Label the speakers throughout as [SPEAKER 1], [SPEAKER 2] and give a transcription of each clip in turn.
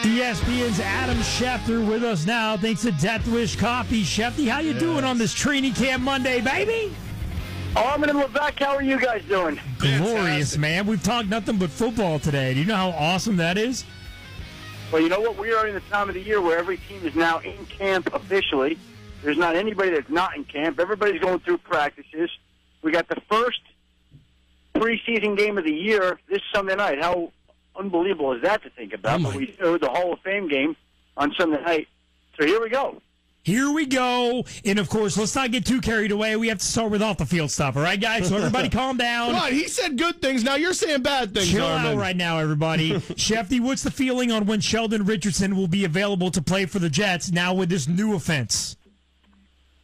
[SPEAKER 1] ESPN's Adam Schefter with us now. Thanks to Death Wish Coffee. Shefty, how you doing on this training camp Monday, baby?
[SPEAKER 2] Armen and Levack, how are you guys doing?
[SPEAKER 1] Glorious, man. We've talked nothing but football today. Do you know how awesome that is?
[SPEAKER 2] Well, you know what? We are in the time of the year where every team is now in camp officially. There's not anybody that's not in camp. Everybody's going through practices. We got the first preseason game of the year this Sunday night. How unbelievable is that to think about? But we do the Hall of Fame game on Sunday night. So here we go.
[SPEAKER 1] Here we go. And, of course, let's not get too carried away. We have to start with off-the-field stuff, all right, guys? So everybody calm down.
[SPEAKER 3] What? He said good things. Now you're saying bad things,
[SPEAKER 1] Chill
[SPEAKER 3] Armen.
[SPEAKER 1] out right now, everybody. Shefty, what's the feeling on when Sheldon Richardson will be available to play for the Jets now with this new offense?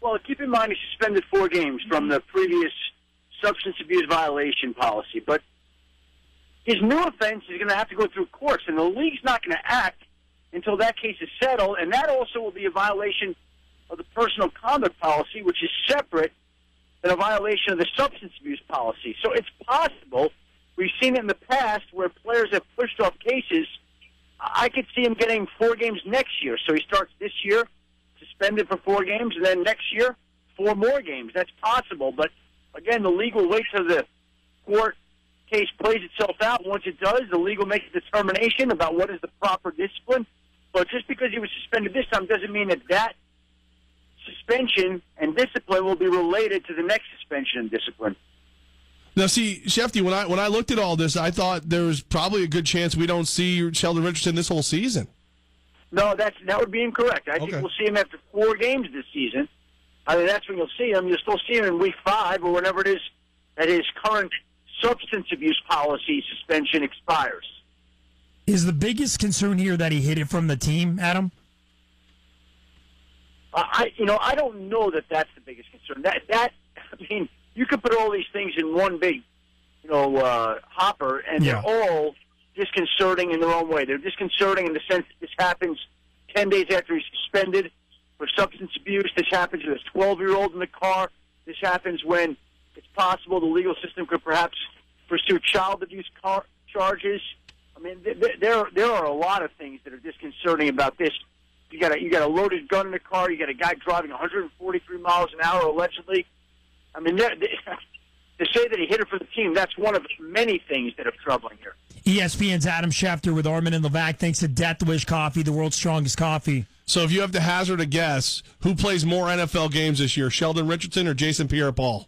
[SPEAKER 2] Well, keep in mind he suspended 4 games from the previous substance abuse violation policy. But his new offense is going to have to go through courts, and the league's not going to act until that case is settled, and that also will be a violation of the personal conduct policy, which is separate than a violation of the substance abuse policy. So it's possible. We've seen it in the past where players have pushed off cases. I could see him getting 4 games next year. So he starts this year, suspended for 4 games, and then next year, 4 more games. That's possible. But, again, the league will wait till the court case plays itself out. Once it does, the league will make a determination about what is the proper discipline. But just because he was suspended this time doesn't mean that suspension and discipline will be related to the next suspension and discipline.
[SPEAKER 3] Now, see, Shefty, when I looked at all this, I thought there was probably a good chance we don't see Sheldon Richardson this whole season.
[SPEAKER 2] No, that would be incorrect. I think we'll see him after 4 games this season. I mean, that's when you'll see him. You'll still see him in week 5 or whenever it is that his current substance abuse policy suspension expires.
[SPEAKER 1] Is the biggest concern here that he hid it from the team, Adam?
[SPEAKER 2] I don't know that that's the biggest concern. I mean, you could put all these things in one big, hopper, and they're all disconcerting in their own way. They're disconcerting in the sense that this happens 10 days after he's suspended for substance abuse. This happens with a 12-year-old in the car. This happens when it's possible the legal system could perhaps pursue child abuse charges. I mean, there are a lot of things that are disconcerting about this. You got a loaded gun in the car. You got a guy driving 143 miles an hour allegedly. I mean, to say that he hit it for the team, that's one of many things that are troubling here.
[SPEAKER 1] ESPN's Adam Schefter with Armen and Levack. Thanks to Death Wish Coffee, the world's strongest coffee.
[SPEAKER 3] So if you have to hazard a guess, who plays more NFL games this year, Sheldon Richardson or Jason Pierre-Paul?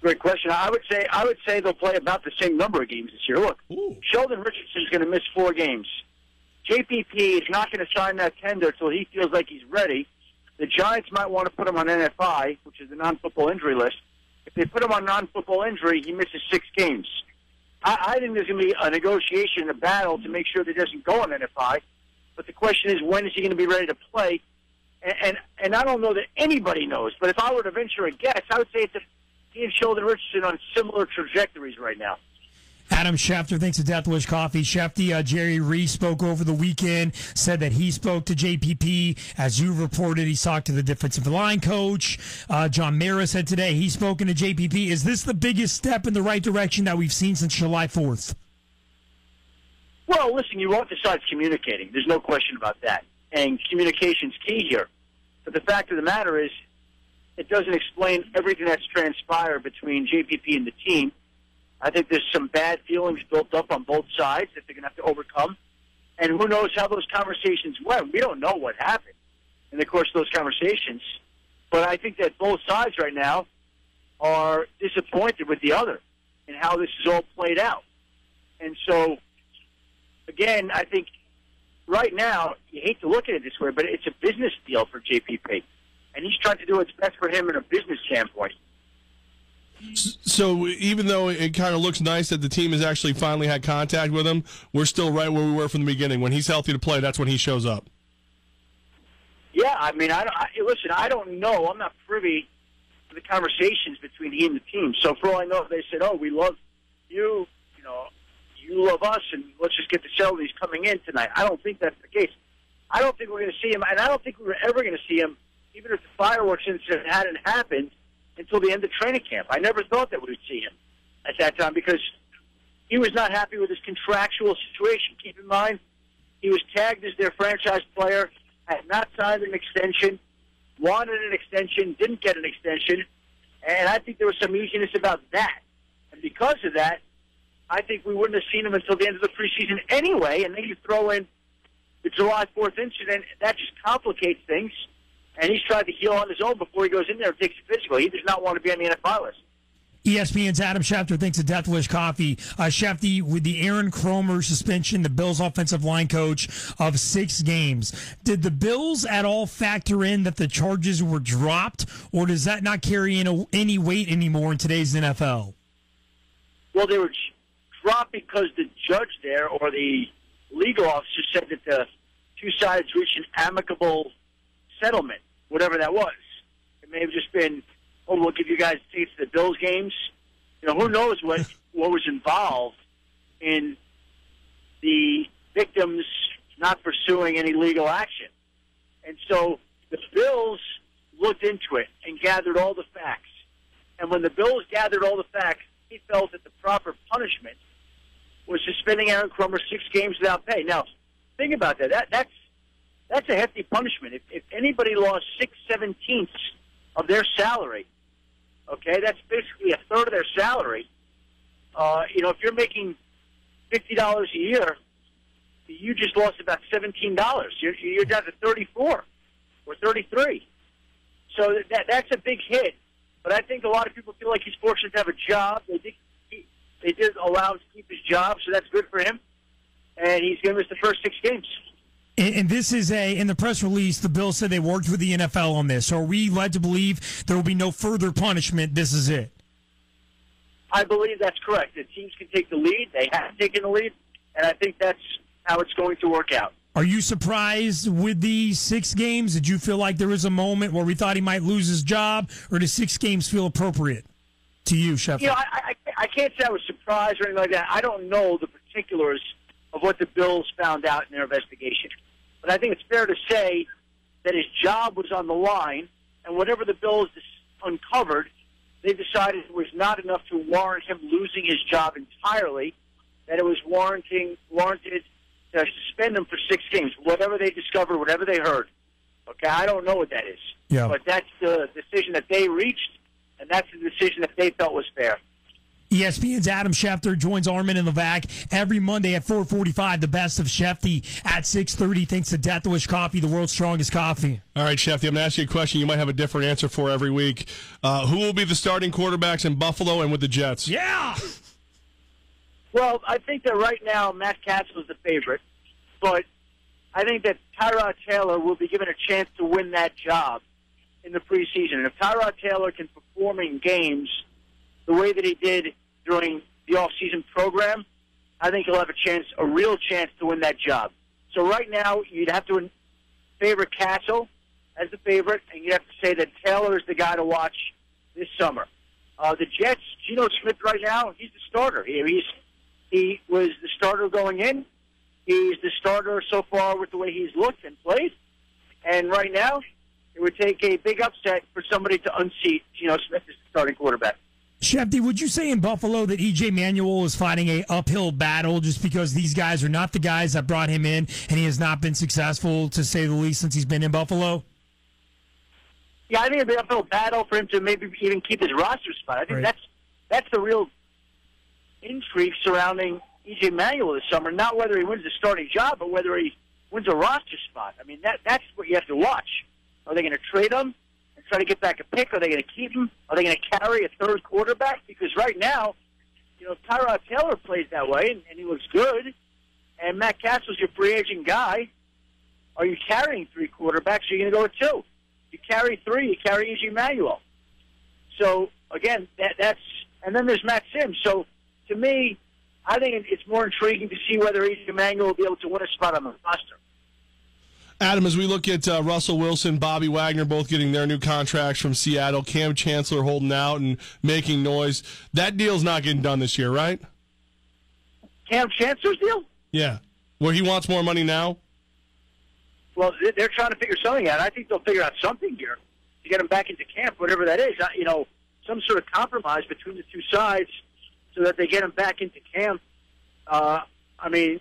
[SPEAKER 2] Great question. I would say they'll play about the same number of games this year. Look, Sheldon Richardson's going to miss 4 games. JPP is not going to sign that tender until he feels like he's ready. The Giants might want to put him on NFI, which is the non-football injury list. If they put him on non-football injury, he misses 6 games. I think there's going to be a negotiation, a battle to make sure that he doesn't go on NFI. But the question is, when is he going to be ready to play? And I don't know that anybody knows. But if I were to venture a guess, I would say he and Sheldon Richardson on similar trajectories right now.
[SPEAKER 1] Adam Schefter, thanks to Death Wish Coffee. Shefty, Jerry Reese spoke over the weekend, said that he spoke to JPP. As you reported, he talked to the defensive line coach. John Mara said today he's spoken to JPP. Is this the biggest step in the right direction that we've seen since July 4th?
[SPEAKER 2] Well, listen, you want the sides communicating. There's no question about that. And communication's key here. But the fact of the matter is, it doesn't explain everything that's transpired between JPP and the team. I think there's some bad feelings built up on both sides that they're going to have to overcome. And who knows how those conversations went. We don't know what happened in the course of those conversations. But I think that both sides right now are disappointed with the other and how this is all played out. And so, again, I think right now, you hate to look at it this way, but it's a business deal for JPP. And he's trying to do what's best for him in a business standpoint.
[SPEAKER 3] So even though it kind of looks nice that the team has actually finally had contact with him, we're still right where we were from the beginning. When he's healthy to play, that's when he shows up.
[SPEAKER 2] Yeah, I mean, listen, I don't know. I'm not privy to the conversations between he and the team. So for all I know, they said, "Oh, we love you. You love us, and let's just get the settled. He's coming in tonight." I don't think that's the case. I don't think we're going to see him, and I don't think we were ever going to see him, even if the fireworks incident hadn't happened, until the end of training camp. I never thought that we would see him at that time because he was not happy with his contractual situation. Keep in mind, he was tagged as their franchise player, had not signed an extension, wanted an extension, didn't get an extension, and I think there was some easiness about that. And because of that, I think we wouldn't have seen him until the end of the preseason anyway, and then you throw in the July 4th incident, that just complicates things, and he's tried to heal on his own before he goes in there and takes a physical. He does not want to be on the NFL list.
[SPEAKER 1] ESPN's Adam Schefter thinks of Death Wish Coffee. Schefty, with the Aaron Kromer suspension, the Bills' offensive line coach, of 6 games, did the Bills at all factor in that the charges were dropped, or does that not carry any weight anymore in today's NFL?
[SPEAKER 2] Well, they were dropped because the judge there, or the legal officer, said that the two sides reached an amicable settlement, whatever that was. It may have just been, oh, we'll give you guys tickets to the Bills games. You know, who knows what was involved in the victims not pursuing any legal action. And so the Bills looked into it and gathered all the facts. And when the Bills gathered all the facts, he felt that the proper punishment was suspending Aaron Kromer 6 games without pay. Now, think about that. That's a hefty punishment. If anybody lost 6/17 of their salary, okay, that's basically a third of their salary. You know, if you're making $50 a year, you just lost about $17. You're down to 34 or 33. So that's a big hit. But I think a lot of people feel like he's fortunate to have a job. They did allow him to keep his job, so that's good for him. And he's going to miss the first 6 games.
[SPEAKER 1] And this is in the press release, the Bills said they worked with the NFL on this. So are we led to believe there will be no further punishment? This is it.
[SPEAKER 2] I believe that's correct. The teams can take the lead. They have taken the lead. And I think that's how it's going to work out.
[SPEAKER 1] Are you surprised with the 6 games? Did you feel like there was a moment where we thought he might lose his job? Or does 6 games feel appropriate to you, Schefter?
[SPEAKER 2] You know, I can't say I was surprised or anything like that. I don't know the particulars of what the Bills found out in their investigation. But I think it's fair to say that his job was on the line, and whatever the Bills uncovered, they decided it was not enough to warrant him losing his job entirely, that it was warranted to suspend him for 6 games, whatever they discovered, whatever they heard. Okay, I don't know what that is.
[SPEAKER 1] Yeah.
[SPEAKER 2] But that's the decision that they reached, and that's the decision that they felt was fair.
[SPEAKER 1] ESPN's Adam Schefter joins Armen and Levack every Monday at 4:45. The best of Schefty at 6:30. Thanks to Death Wish Coffee, the world's strongest coffee.
[SPEAKER 3] All right, Schefty, I'm going to ask you a question you might have a different answer for every week. Who will be the starting quarterbacks in Buffalo and with the Jets?
[SPEAKER 1] Yeah!
[SPEAKER 2] Well, I think that right now Matt Castle is the favorite, but I think that Tyrod Taylor will be given a chance to win that job in the preseason. And if Tyrod Taylor can perform in games the way that he did during the off-season program, I think he'll have a real chance to win that job. So right now, you'd have to favor Castle as the favorite, and you'd have to say that Taylor is the guy to watch this summer. The Jets, Geno Smith right now, he's the starter. He was the starter going in. He's the starter so far with the way he's looked and played. And right now, it would take a big upset for somebody to unseat Geno Smith as the starting quarterback.
[SPEAKER 1] Schefty, would you say in Buffalo that E.J. Manuel is fighting a uphill battle just because these guys are not the guys that brought him in and he has not been successful, to say the least, since he's been in Buffalo?
[SPEAKER 2] Yeah, I think it'd be an uphill battle for him to maybe even keep his roster spot. I think that's the real intrigue surrounding E.J. Manuel this summer, not whether he wins the starting job, but whether he wins a roster spot. I mean, that's what you have to watch. Are they going to trade him and try to get back a pick? Are they going to keep him? Are they going to carry a third quarterback? Because right now, you know, Tyrod Taylor plays that way, and he looks good, and Matt Castle's your free agent guy. Are you carrying 3 quarterbacks, or are you going to go with 2? You carry 3, you carry E.J. Manuel. So, again, that's – and then there's Matt Sims. So, to me, I think it's more intriguing to see whether E.J. Manuel will be able to win a spot on the roster.
[SPEAKER 3] Adam, as we look at Russell Wilson, Bobby Wagner both getting their new contracts from Seattle, Cam Chancellor holding out and making noise, that deal's not getting done this year, right?
[SPEAKER 2] Cam Chancellor's deal?
[SPEAKER 3] Yeah. Where he wants more money now?
[SPEAKER 2] Well, they're trying to figure something out. I think they'll figure out something here to get him back into camp, whatever that is. You know, some sort of compromise between the two sides so that they get him back into camp. I mean,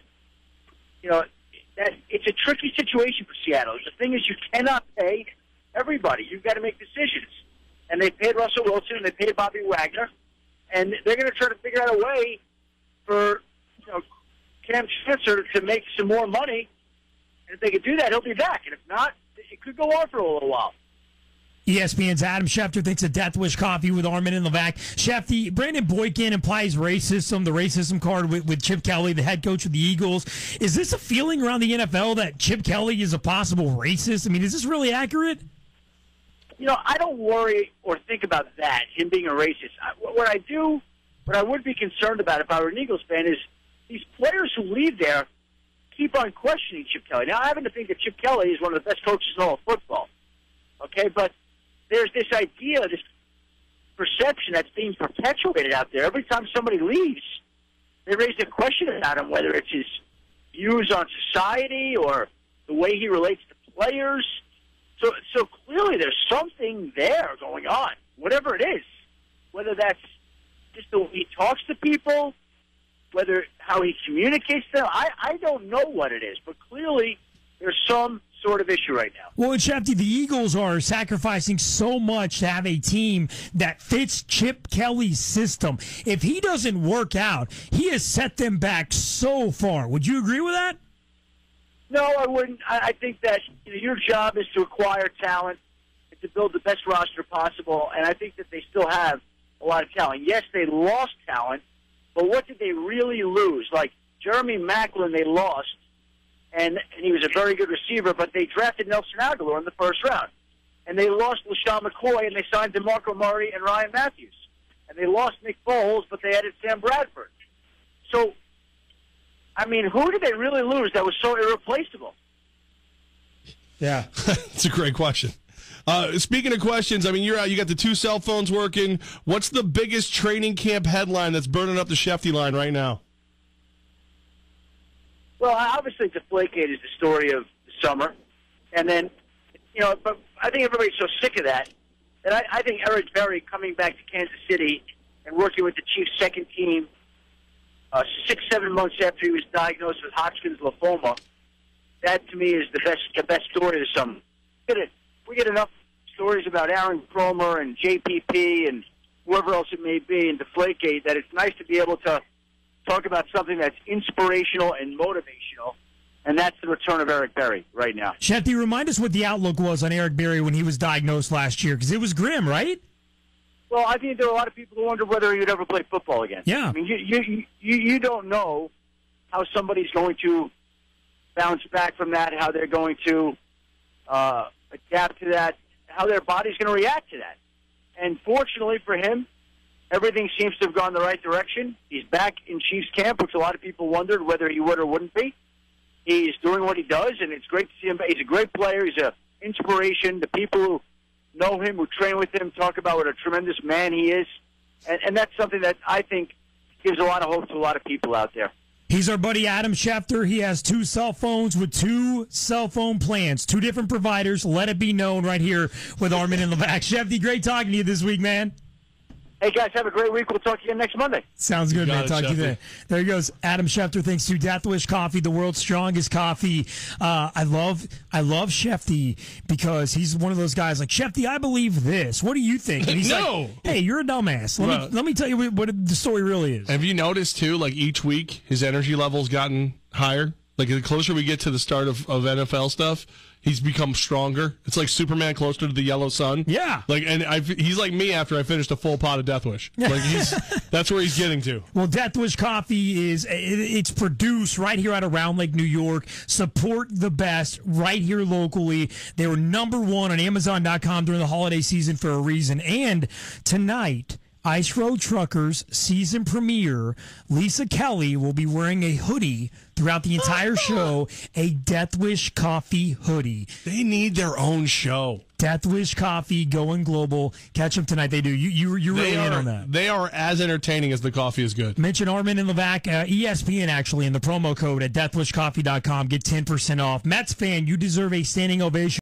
[SPEAKER 2] that it's a tricky situation for Seattle. The thing is, you cannot pay everybody. You've got to make decisions. And they paid Russell Wilson and they paid Bobby Wagner, and they're going to try to figure out a way for Cam Schefter to make some more money. And if they can do that, he'll be back. And if not, it could go on for a little while.
[SPEAKER 1] ESPN's Adam Schefter thinks of Death Wish Coffee with Armen and Levack. Shefty, Brandon Boykin implies racism, the racism card with Chip Kelly, the head coach of the Eagles. Is this a feeling around the NFL that Chip Kelly is a possible racist? I mean, is this really accurate?
[SPEAKER 2] I don't worry or think about that, him being a racist. What I would be concerned about if I were an Eagles fan is these players who leave there keep on questioning Chip Kelly. Now, I happen to think that Chip Kelly is one of the best coaches in all of football. Okay, but there's this idea, this perception that's being perpetuated out there. Every time somebody leaves, they raise a question about him, whether it's his views on society or the way he relates to players. So clearly there's something there going on, whatever it is, whether that's just the way he talks to people, whether how he communicates to them. I don't know what it is, but clearly there's some sort of issue right now.
[SPEAKER 1] Well, and Shefty, the Eagles are sacrificing so much to have a team that fits Chip Kelly's system. If he doesn't work out, he has set them back so far. Would you agree with that?
[SPEAKER 2] No, I wouldn't. I think that your job is to acquire talent and to build the best roster possible, and I think that they still have a lot of talent. Yes, they lost talent, but what did they really lose? Like Jeremy Maclin, they lost, and he was a very good receiver, but they drafted Nelson Aguilar in the first round. And they lost LaShawn McCoy, and they signed DeMarco Murray and Ryan Matthews. And they lost Nick Foles, but they added Sam Bradford. So, I mean, who did they really lose that was so irreplaceable?
[SPEAKER 3] Yeah, it's a great question. Speaking of questions, I mean, you're out. You got the 2 cell phones working. What's the biggest training camp headline that's burning up the Shefty line right now?
[SPEAKER 2] Well, obviously, Deflategate is the story of the summer. And then, but I think everybody's so sick of that I think Eric Berry coming back to Kansas City and working with the Chiefs' second team 6-7 months after he was diagnosed with Hodgkin's lymphoma, that to me is the best story of the summer. We get enough stories about Aaron Cromer and JPP and whoever else it may be in Deflategate that it's nice to be able to talk about something that's inspirational and motivational, and that's the return of Eric Berry right now.
[SPEAKER 1] Shefty, remind us what the outlook was on Eric Berry when he was diagnosed last year, because it was grim, right?
[SPEAKER 2] Well, I think there are a lot of people who wonder whether he would ever play football again.
[SPEAKER 1] Yeah.
[SPEAKER 2] I mean, you don't know how somebody's going to bounce back from that, how they're going to adapt to that, how their body's going to react to that. And fortunately for him, everything seems to have gone the right direction. He's back in Chiefs camp, which a lot of people wondered whether he would or wouldn't be. He's doing what he does, and it's great to see him. He's a great player. He's an inspiration. The people who know him, who train with him, talk about what a tremendous man he is. And that's something that I think gives a lot of hope to a lot of people out there.
[SPEAKER 1] He's our buddy Adam Schefter. He has 2 cell phones with 2 cell phone plans, 2 different providers. Let it be known right here with Armen and Levack. Shefty, great talking to you this week, man.
[SPEAKER 2] Hey, guys, have a great week. We'll talk to you next Monday.
[SPEAKER 1] Sounds good, man. Talk to you then. There he goes. Adam Schefter, thanks to Death Wish Coffee, the world's strongest coffee. I love Shefty because he's one of those guys like, Shefty, I believe this. What do you think? And he's like, hey, you're a dumbass. Let me tell you what the story really is.
[SPEAKER 3] Have you noticed, too, like each week his energy level's gotten higher? Like the closer we get to the start of NFL stuff, he's become stronger. It's like Superman closer to the yellow sun.
[SPEAKER 1] Yeah.
[SPEAKER 3] He's like me after I finished a full pot of Death Wish. Like that's where he's getting to.
[SPEAKER 1] Well, Death Wish Coffee it's produced right here out of Round Lake, New York. Support the best right here locally. They were #1 on Amazon.com during the holiday season for a reason. And tonight, Ice Road Truckers season premiere, Lisa Kelly will be wearing a hoodie throughout the entire show, a Death Wish Coffee hoodie.
[SPEAKER 3] They need their own show.
[SPEAKER 1] Death Wish Coffee going global. Catch them tonight. They do. You're really in on that.
[SPEAKER 3] They are as entertaining as the coffee is good.
[SPEAKER 1] Mention Armen and Levack, ESPN actually, in the promo code at deathwishcoffee.com. Get 10% off. Mets fan, you deserve a standing ovation.